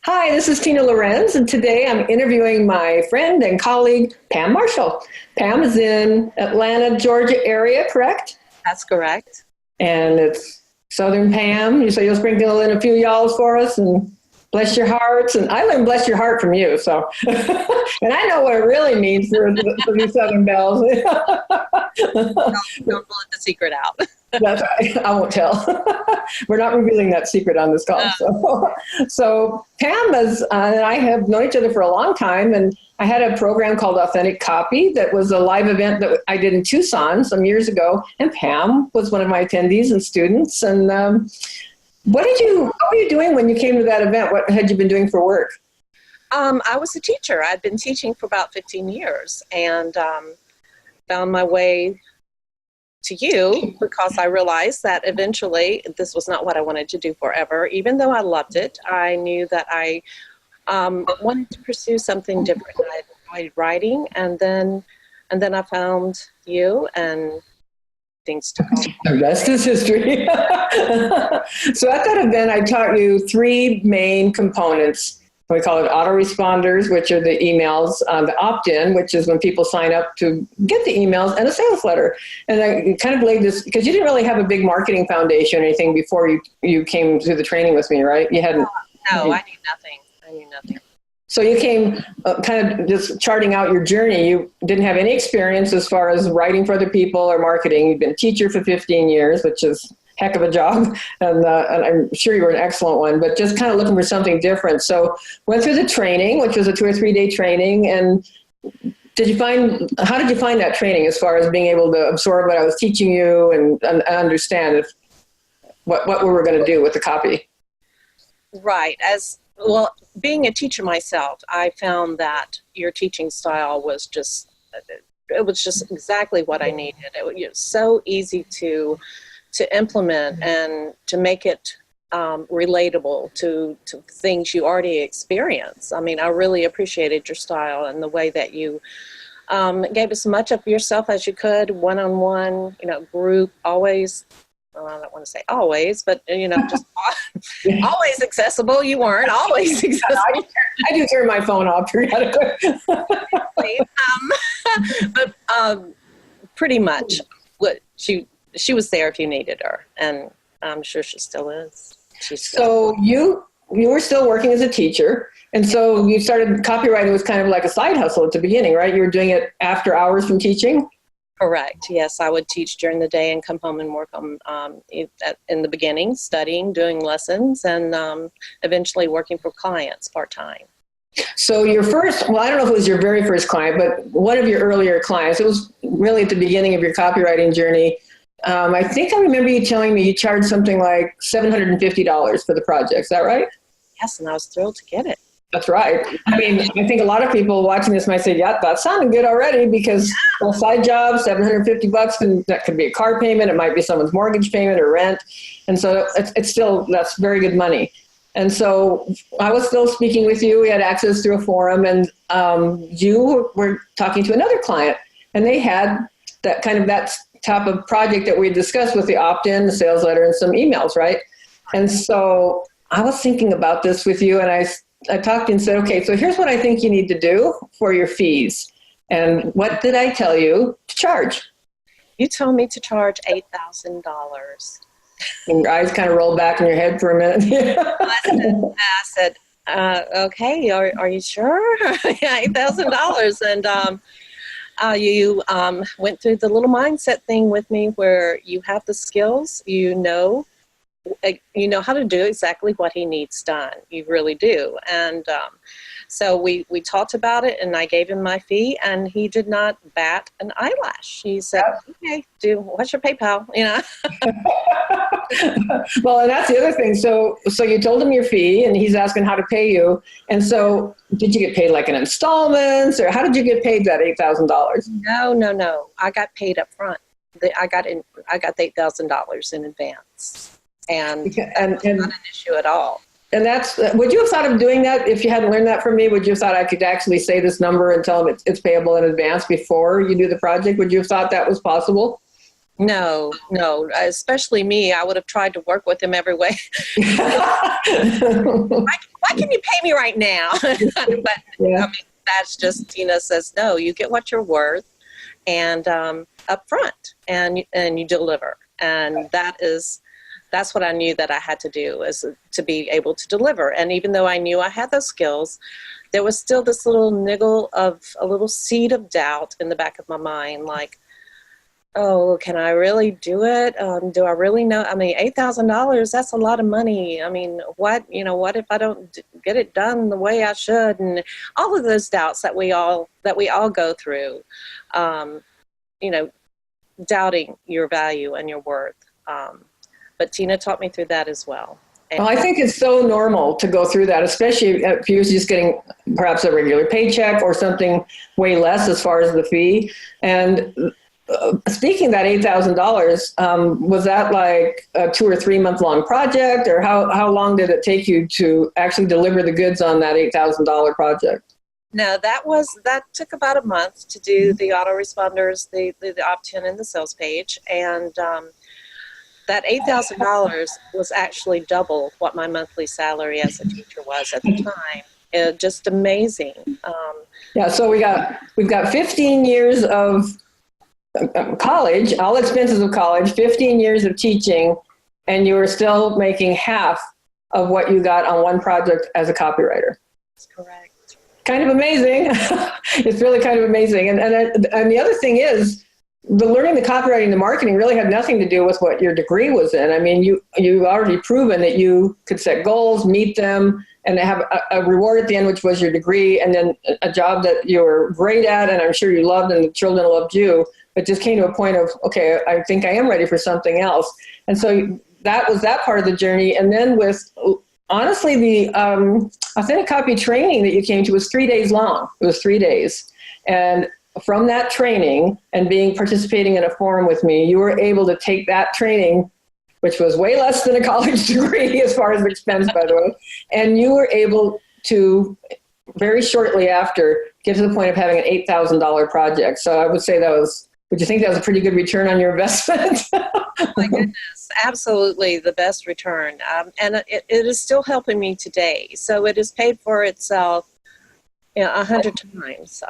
Hi, this is Tina Lorenz, and today I'm interviewing my friend and colleague, Pam Marshall. Pam is in Atlanta, Georgia area, correct? That's correct. And it's Southern Pam. So you'll sprinkle in a few y'alls for us and bless your hearts. And I learned bless your heart from you. So, and I know what it really means for these Southern belles. Don't blow the secret out. That's right. I won't tell. We're not revealing that secret on this call. So Pam and I have known each other for a long time, and I had a program called Authentic Copy that was a live event that I did in Tucson some years ago, and Pam was one of my attendees and students. And what were you doing when you came to that event? What had you been doing for work? I was a teacher. I'd been teaching for about 15 years and found my way to you because I realized that eventually this was not what I wanted to do forever. Even though I loved it, I knew that I wanted to pursue something different. I enjoyed writing, and then I found you, and things took off. The rest is history. So at that event, I taught you three main components. We call it autoresponders, which are the emails, the opt-in, which is when people sign up to get the emails, and a sales letter. And I kind of laid this, because you didn't really have a big marketing foundation or anything before you came to the training with me, right? You hadn't. No, I knew nothing. So you came kind of just charting out your journey. You didn't have any experience as far as writing for other people or marketing. You've been a teacher for 15 years, which is heck of a job, and I'm sure you were an excellent one, but just kind of looking for something different. So went through the training, which was a 2 or 3 day training, and how did you find that training as far as being able to absorb what I was teaching you and understand what we were going to do with the copy? Right. As well, being a teacher myself, I found that your teaching style was just exactly what I needed. It was so easy to implement and to make it relatable to things you already experience. I mean, I really appreciated your style and the way that you gave as much of yourself as you could, one-on-one, group, always. Well, I don't want to say always, but, just always accessible. You weren't always accessible. I do turn my phone off periodically. But pretty much what she was there if you needed her, and I'm sure she still is. So you were still working as a teacher, and so you started copywriting was kind of like a side hustle at the beginning, right? You were doing it after hours from teaching? Correct. Yes, I would teach during the day and come home and work on in the beginning, studying, doing lessons, and eventually working for clients part-time. So I don't know if it was your very first client, but one of your earlier clients, it was really at the beginning of your copywriting journey. I think I remember you telling me you charged something like $750 for the project. Is that right? Yes, and I was thrilled to get it. That's right. I mean, I think a lot of people watching this might say, yeah, that sounded good already, because a side job, $750, and that could be a car payment. It might be someone's mortgage payment or rent. And so that's very good money. And so I was still speaking with you. We had access through a forum, and you were talking to another client, and they had that type of project that we discussed with the opt-in, the sales letter, and some emails, right? And so I was thinking about this with you, and I talked to you and said, okay, so here's what I think you need to do for your fees. And what did I tell you to charge? You told me to charge $8,000. And your eyes kind of rolled back in your head for a minute. I said, okay, are you sure? Yeah, $8,000. And you went through the little mindset thing with me where you have the skills, you know how to do exactly what he needs done. You really do. And so we talked about it, and I gave him my fee, and he did not bat an eyelash. He said, okay, what's your PayPal? Well, and that's the other thing. So you told him your fee, and he's asking how to pay you. And so did you get paid like in installments, or how did you get paid that $8,000? No. I got paid up front. I got the $8,000 in advance. And not an issue at all. And would you have thought of doing that if you hadn't learned that from me? Would you have thought I could actually say this number and tell them it's payable in advance before you do the project? Would you have thought that was possible? No, no, especially me. I would have tried to work with him every way. why, why can you pay me right now? But Yeah. I mean, that's just, Tina says, no, you get what you're worth, and up front, and you deliver. And that's what I knew that I had to do, is to be able to deliver. And even though I knew I had those skills, there was still this little niggle of a little seed of doubt in the back of my mind, like, oh, can I really do it? Do I really know? I mean, $8,000, that's a lot of money. I mean, what if I don't get it done the way I should? And all of those doubts that we all go through, doubting your value and your worth. But Tina taught me through that as well. Well, I think it's so normal to go through that, especially if you're just getting perhaps a regular paycheck or something way less as far as the fee. And speaking of that $8,000, was that like a 2 or 3 month long project, or how long did it take you to actually deliver the goods on that $8,000 project? No, that took about a month to do the autoresponders, the opt-in and the sales page. And that $8,000 was actually double what my monthly salary as a teacher was at the time. Just amazing. Yeah, so we've got 15 years of college, all expenses of college, 15 years of teaching, and you were still making half of what you got on one project as a copywriter. That's correct. Kind of amazing. It's really kind of amazing. And the other thing is, the learning the copywriting, the marketing really had nothing to do with what your degree was in. I mean, you've already proven that you could set goals, meet them, and have a reward at the end, which was your degree, and then a job that you were great at, and I'm sure you loved, and the children loved you. But just came to a point of, okay, I think I am ready for something else. And so that was that part of the journey. And then with, honestly, the authentic copy training that you came to was 3 days long. It was 3 days. And from that training and participating in a forum with me, you were able to take that training, which was way less than a college degree as far as expense, by the way, and you were able to very shortly after get to the point of having an $8,000 project. So I would say would you think that was a pretty good return on your investment? Oh my goodness, absolutely the best return. And it is still helping me today. So it has paid for itself 100 times.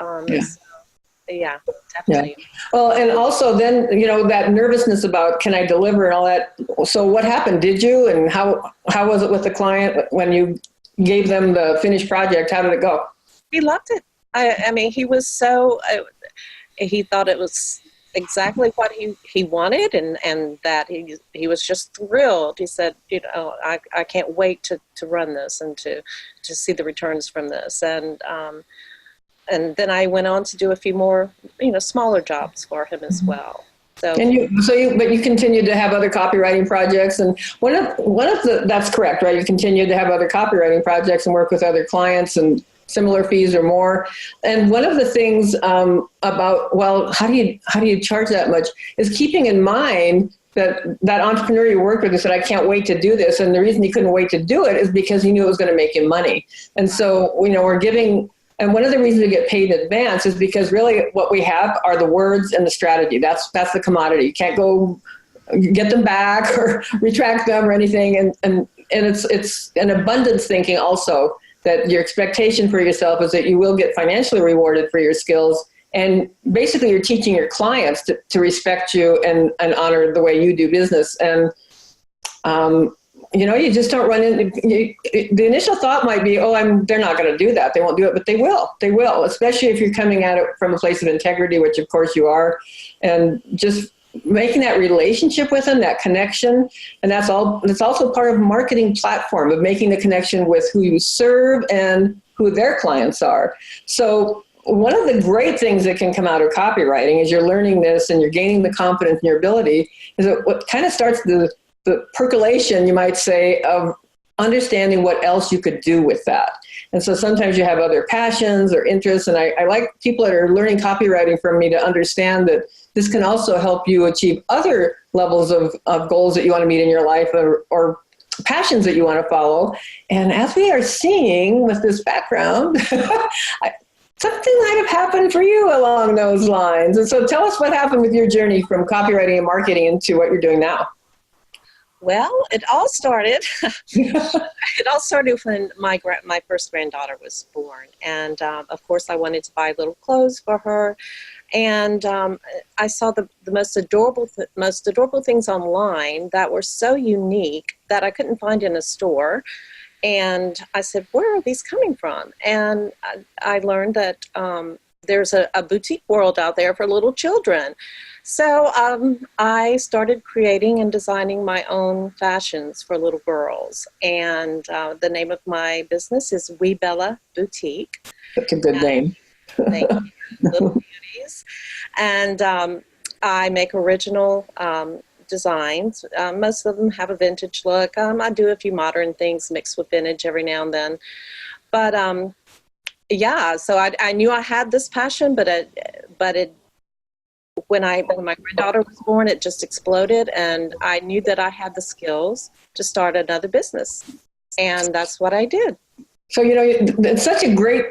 Yeah, definitely. Yeah. Well, and also then, that nervousness about, can I deliver and all that. So what happened? Did you? And how was it with the client when you gave them the finished project? How did it go? He loved it. I mean, he was he thought it was exactly what he wanted, and that he was just thrilled. He said, I can't wait to run this and to see the returns from this. And then I went on to do a few more, smaller jobs for him as well. So, but you continued to have other copywriting projects, and that's correct, right? You continued to have other copywriting projects and work with other clients and similar fees or more. And one of the things about, well, how do you charge that much, is keeping in mind that entrepreneur you worked with who said, I can't wait to do this. And the reason he couldn't wait to do it is because he knew it was going to make him money. And so, we're giving. And one of the reasons we get paid in advance is because really what we have are the words and the strategy. That's the commodity. You can't go get them back or retract them or anything. And it's an abundance thinking also, that your expectation for yourself is that you will get financially rewarded for your skills. And basically you're teaching your clients to respect you and honor the way you do business. And you just don't run in. The initial thought might be, they're not going to do that. They won't do it, but they will. They will, especially if you're coming at it from a place of integrity, which of course you are, and just making that relationship with them, that connection. And that's also part of a marketing platform, of making the connection with who you serve and who their clients are. So one of the great things that can come out of copywriting is you're learning this and you're gaining the confidence in your ability, is that what kind of starts the percolation, you might say, of understanding what else you could do with that. And so sometimes you have other passions or interests. And I like people that are learning copywriting from me to understand that this can also help you achieve other levels of goals that you want to meet in your life, or passions that you want to follow. And as we are seeing with this background, something might have happened for you along those lines. And so tell us what happened with your journey from copywriting and marketing into what you're doing now. Well, it all started. It all started when my first granddaughter was born, and of course, I wanted to buy little clothes for her, and I saw the most adorable things online that were so unique that I couldn't find in a store. And I said, "Where are these coming from?" And I learned that there's a boutique world out there for little children. So I started creating and designing my own fashions for little girls. And the name of my business is Wee Bella Boutique. That's a good name. Thank you. Little beauties. And I make original designs. Most of them have a vintage look. I do a few modern things mixed with vintage every now and then. But yeah, so I knew I had this passion, but when my granddaughter was born, it just exploded, and I knew that I had the skills to start another business, and that's what I did. So, it's such a great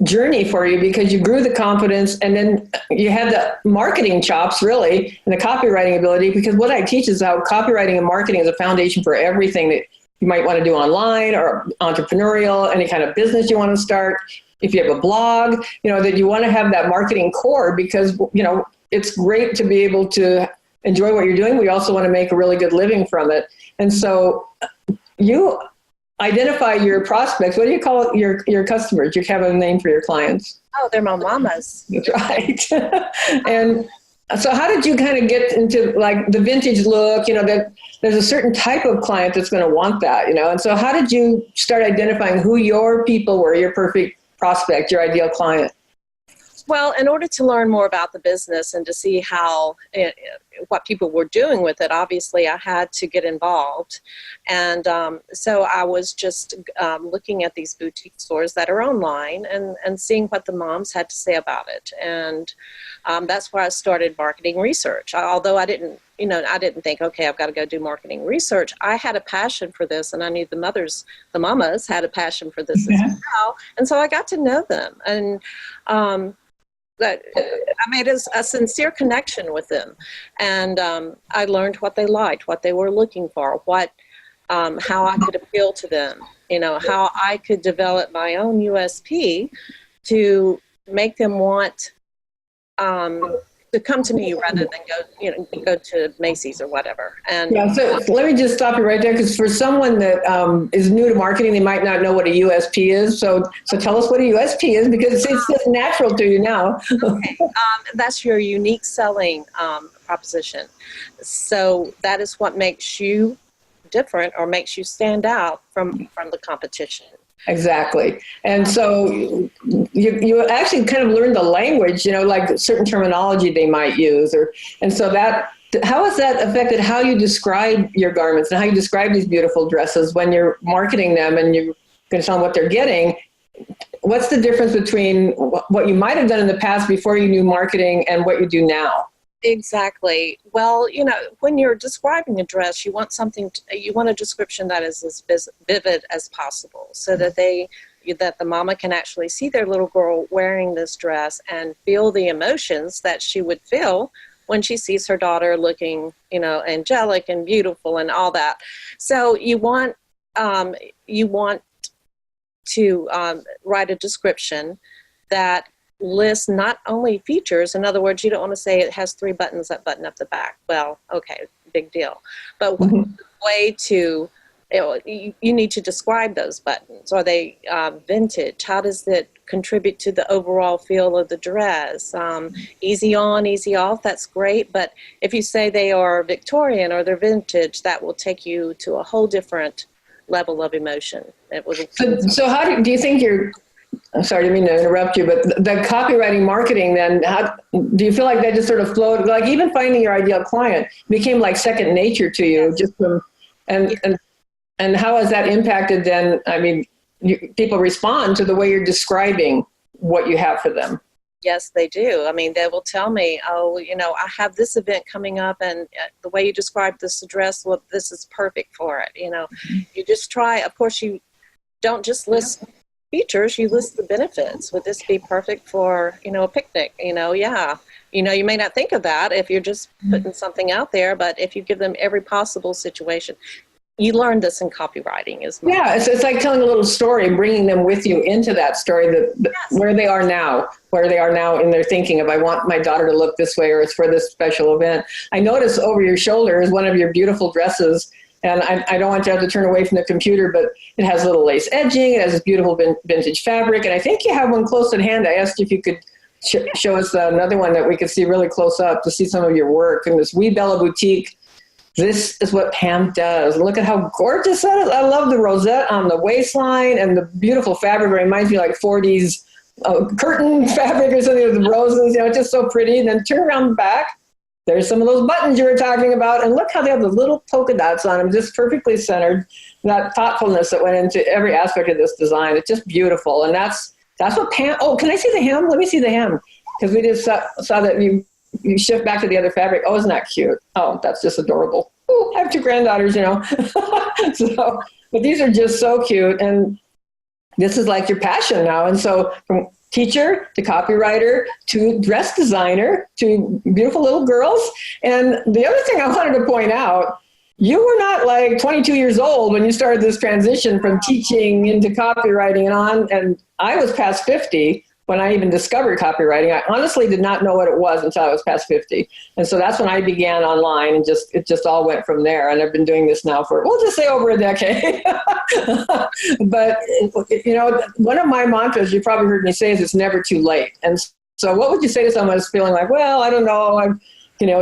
journey for you because you grew the confidence, and then you had the marketing chops, really, and the copywriting ability, because what I teach is how copywriting and marketing is a foundation for everything that you might want to do online or entrepreneurial, any kind of business you want to start. If you have a blog, that you want to have that marketing core because, it's great to be able to enjoy what you're doing. We also want to make a really good living from it. And so you identify your prospects. What do you call your customers? You have a name for your clients. Oh, they're my mamas. That's right. And so how did you kind of get into like the vintage look, that there's a certain type of client that's going to want that, and so how did you start identifying who your people were, your perfect prospect, your ideal client? Well, in order to learn more about the business and to see what people were doing with it, obviously I had to get involved. And so I was just looking at these boutique stores that are online and seeing what the moms had to say about it. And that's where I started marketing research. Although I didn't think, okay, I've got to go do marketing research. I had a passion for this, and I knew the mamas had a passion for this as well. And so I got to know them. And that I made a sincere connection with them, and I learned what they liked, what they were looking for, how I could appeal to them, how I could develop my own USP to make them want to come to me rather than go to Macy's or whatever. And yeah, so let me just stop you right there, because for someone that is new to marketing, they might not know what a USP is. So tell us what a USP is, because it's just natural to you now. Okay. That's your unique selling proposition. So that is what makes you different or makes you stand out from the competition. Exactly. And so you actually kind of learn the language, like certain terminology they might use. And so how has that affected how you describe your garments and how you describe these beautiful dresses when you're marketing them and you're going to tell them what they're getting? What's the difference between what you might have done in the past before you knew marketing and what you do now? Exactly. Well, when you're describing a dress, you want a description that is as vivid as possible, so that that the mama can actually see their little girl wearing this dress and feel the emotions that she would feel when she sees her daughter looking, angelic and beautiful and all that. So you want to write a description that list not only features. In other words, you don't want to say it has 3 buttons that button up the back. Well, okay, big deal. But way to, you need to describe those buttons. Are they vintage? How does it contribute to the overall feel of the dress? Easy on, easy off, that's great. But if you say they are Victorian or they're vintage, that will take you to a whole different level of emotion. So how do you think I'm sorry, I didn't mean to interrupt you, but the copywriting marketing, then, how do you feel like that just sort of flowed? Like even finding your ideal client became like second nature to you, just from, and how has that impacted then? I mean, people respond to the way you're describing what you have for them. Yes, they do. I mean, they will tell me, oh, I have this event coming up, and the way you described this address, well, this is perfect for it. You just try. Of course, you don't just list features, you list the benefits. Would this be perfect for, a picnic? Yeah. You may not think of that if you're just putting something out there, but if you give them every possible situation, you learn this in copywriting as well. Yeah, it's like telling a little story and bringing them with you into that story, yes. where they are now in their thinking of, I want my daughter to look this way, or it's for this special event. I notice over your shoulder is one of your beautiful dresses, and I don't want you to have to turn away from the computer, but it has little lace edging, it has this beautiful vintage fabric, and I think you have one close at hand. I asked if you could show us another one that we could see really close up to see some of your work in this Wee Bella Boutique. This is what Pam does. Look at how gorgeous that is. I love the rosette on the waistline and the beautiful fabric. It reminds me like 40s curtain fabric or something with the roses. It's just so pretty. And then turn around the back. There's some of those buttons you were talking about. And look how they have the little polka dots on them, just perfectly centered. That thoughtfulness that went into every aspect of this design. It's just beautiful. And that's what Pam, oh, can I see the hem? Let me see the hem. Because we just saw that you shift back to the other fabric. Oh, isn't that cute? Oh, that's just adorable. Ooh, I have 2 granddaughters, So, but these are just so cute. And this is like your passion now. And so from teacher to copywriter to dress designer to beautiful little girls. And the other thing I wanted to point out, you were not like 22 years old when you started this transition from teaching into copywriting and on. And I was past 50 when I even discovered copywriting. I honestly did not know what it was until I was past 50. And so that's when I began online, and it just all went from there. And I've been doing this now for, we'll just say over a decade. But, one of my mantras, you probably heard me say, is it's never too late. And so what would you say to someone who's feeling like, well, I don't know, I'm,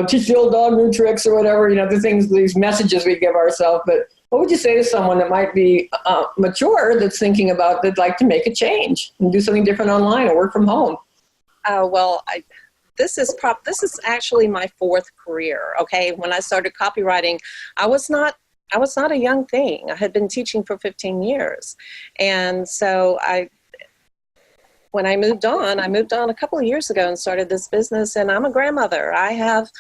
teach the old dog new tricks or whatever, the things, these messages we give ourselves. But what would you say to someone that might be mature, that's thinking about, that'd like to make a change and do something different online or work from home? This is actually my 4th career. Okay, when I started copywriting, I was not a young thing. I had been teaching for 15 years, and so when I moved on a couple of years ago and started this business. And I'm a grandmother. I have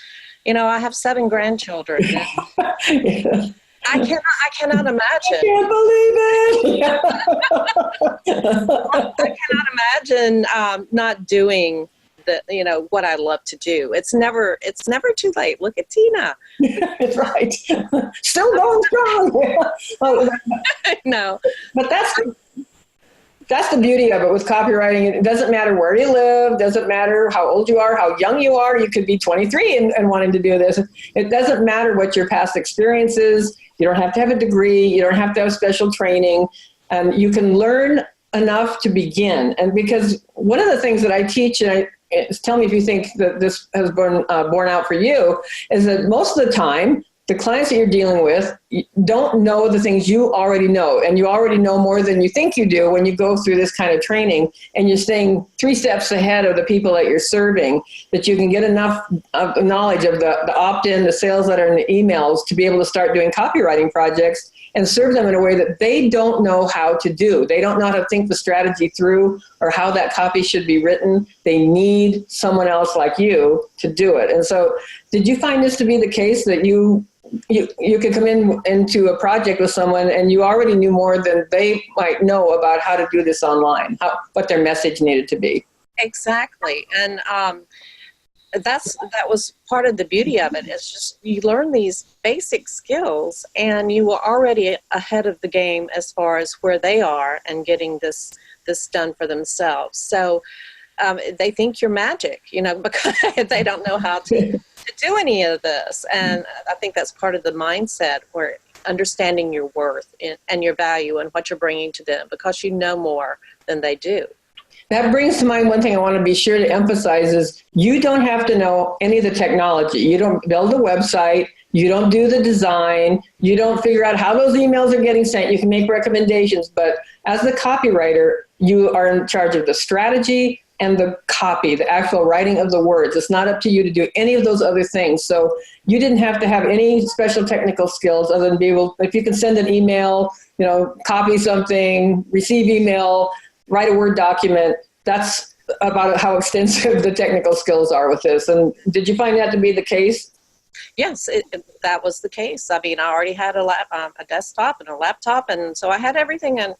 7 grandchildren. Yeah. I cannot imagine. I can't believe it. I cannot imagine not doing what I love to do. It's never too late. Look at Tina. It's right. Still going strong. No. But that's the beauty of it with copywriting. It doesn't matter where you live, doesn't matter how old you are, how young you are. You could be 23 and wanting to do this. It doesn't matter what your past experience is. You don't have to have a degree. You don't have to have special training. You can learn enough to begin. And because one of the things that I teach, and tell me if you think that this has borne out for you, is that most of the time, the clients that you're dealing with don't know the things you already know, and you already know more than you think you do when you go through this kind of training, and you're staying 3 steps ahead of the people that you're serving, that you can get enough of knowledge of the opt-in, the sales letter, and the emails to be able to start doing copywriting projects and serve them in a way that they don't know how to do. They don't know how to think the strategy through or how that copy should be written. They need someone else like you to do it. And so did you find this to be the case, that you could come into a project with someone and you already knew more than they might know about how to do this online, what their message needed to be? Exactly. And that was part of the beauty of it. It's just you learn these basic skills and you were already ahead of the game as far as where they are and getting this done for themselves. So they think you're magic, because they don't know how to do any of this. And I think that's part of the mindset, where understanding your worth and your value and what you're bringing to them, because you know more than they do. That brings to mind one thing I want to be sure to emphasize is you don't have to know any of the technology. You don't build a website. You don't do the design. You don't figure out how those emails are getting sent. You can make recommendations. But as the copywriter, you are in charge of the strategy and the copy, the actual writing of the words. It's not up to you to do any of those other things. So you didn't have to have any special technical skills other than be able, if you can send an email, copy something, receive email, write a Word document. That's about how extensive the technical skills are with this. And did you find that to be the case? Yes, that was the case. I mean, I already had a desktop and a laptop, and so I had everything, and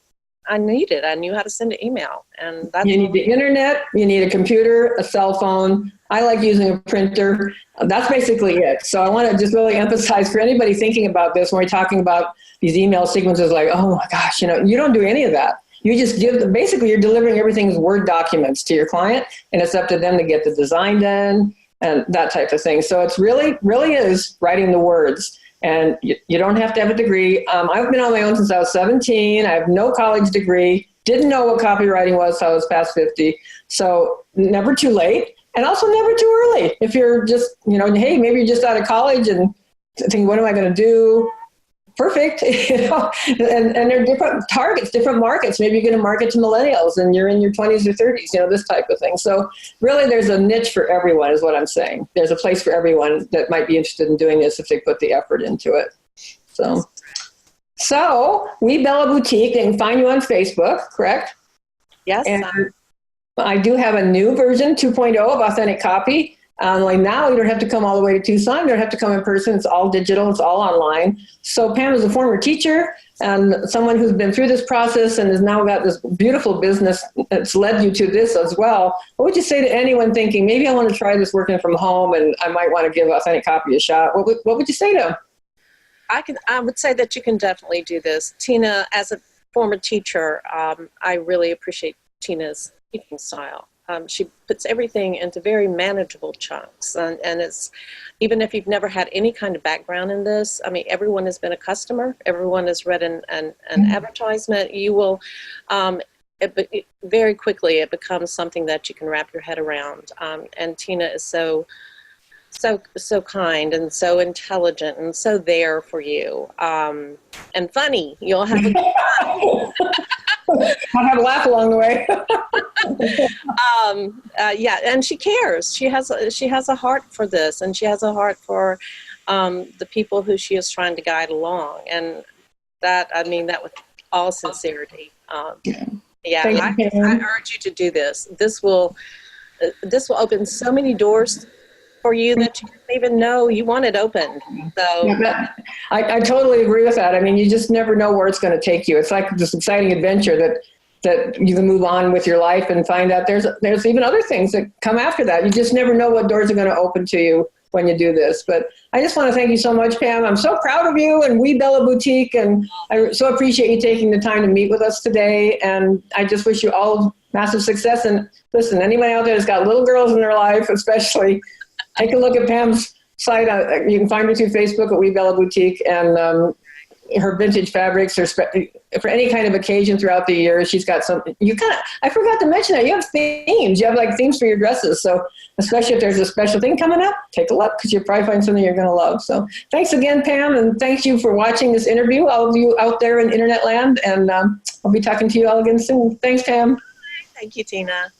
I needed. I knew how to send an email, and that's you need the internet, you need a computer, a cell phone. I like using a printer. That's basically it. So I want to just really emphasize for anybody thinking about this when we're talking about these email sequences, like, oh my gosh, you don't do any of that. You just give them, basically you're delivering everything as Word documents to your client, and it's up to them to get the design done and that type of thing. So it's really is writing the words. And you don't have to have a degree. I've been on my own since I was 17. I have no college degree. Didn't know what copywriting was till I was past 50. So never too late. And also never too early. If you're just, hey, maybe you're just out of college and thinking, what am I going to do? Perfect. And there are different targets, different markets. Maybe you're going to market to millennials and you're in your 20s or 30s, this type of thing. So really there's a niche for everyone is what I'm saying. There's a place for everyone that might be interested in doing this if they put the effort into it. So We Bella Boutique, they can find you on Facebook, correct? Yes. And I do have a new version, 2.0 of Authentic Copy. Like now, you don't have to come all the way to Tucson. You don't have to come in person. It's all digital. It's all online. So Pam is a former teacher and someone who's been through this process and has now got this beautiful business that's led you to this as well. What would you say to anyone thinking, maybe I want to try this working from home and I might want to give Authentic Copy a shot? What would you say to them? I would say that you can definitely do this. Tina, as a former teacher, I really appreciate Tina's teaching style. She puts everything into very manageable chunks. And it's, even if you've never had any kind of background in this, I mean, everyone has been a customer. Everyone has read an advertisement. You will, very quickly, it becomes something that you can wrap your head around. And Tina is so kind and so intelligent and so there for you. And funny. You'll have a good time. I'll have a laugh along the way. Yeah, and she cares. She has a heart for this, and she has a heart for the people who she is trying to guide along. And that, I mean that with all sincerity. Yeah, I urge you to do this. This will open so many doors for you that you didn't even know you wanted opened. So yeah, I totally agree with that. I mean, you just never know where it's going to take you. It's like this exciting adventure that you can move on with your life and find out there's even other things that come after that. You just never know what doors are going to open to you when you do this. But I just want to thank you so much, Pam. I'm so proud of you and We Bella Boutique, and I so appreciate you taking the time to meet with us today. And I just wish you all massive success. And listen, anybody out there that's got little girls in their life, especially, take a look at Pam's site. You can find her through Facebook at We Bella Boutique, and her vintage fabrics are for any kind of occasion throughout the year. She's got some. I forgot to mention that you have themes. You have like themes for your dresses. So especially if there's a special thing coming up, take a look because you'll probably find something you're going to love. So thanks again, Pam, and thank you for watching this interview, all of you out there in internet land. And I'll be talking to you all again soon. Thanks, Pam. thank you, Tina.